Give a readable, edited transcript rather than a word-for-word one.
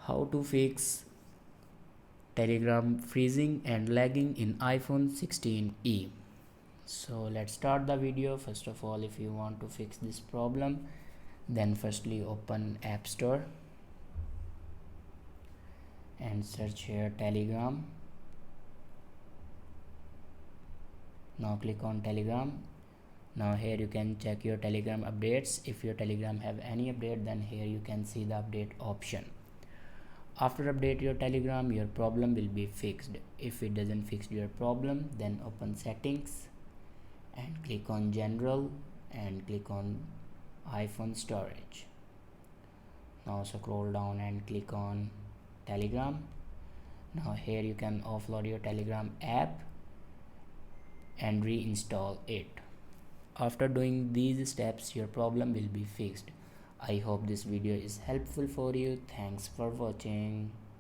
How to fix Telegram freezing and lagging in iPhone 16e. So let's start the video. First of all, if you want to fix this problem, then firstly open App Store and search here Telegram. Now click on Telegram. Now here you can check your Telegram updates. If your Telegram have any update, then here you can see the update option. After update your Telegram, your problem will be fixed. If it doesn't fix your problem, then open settings and click on general and click on iPhone storage. Now scroll down and click on Telegram. Now here you can offload your Telegram app and reinstall it. After doing these steps, your problem will be fixed. I hope this video is helpful for you. Thanks for watching.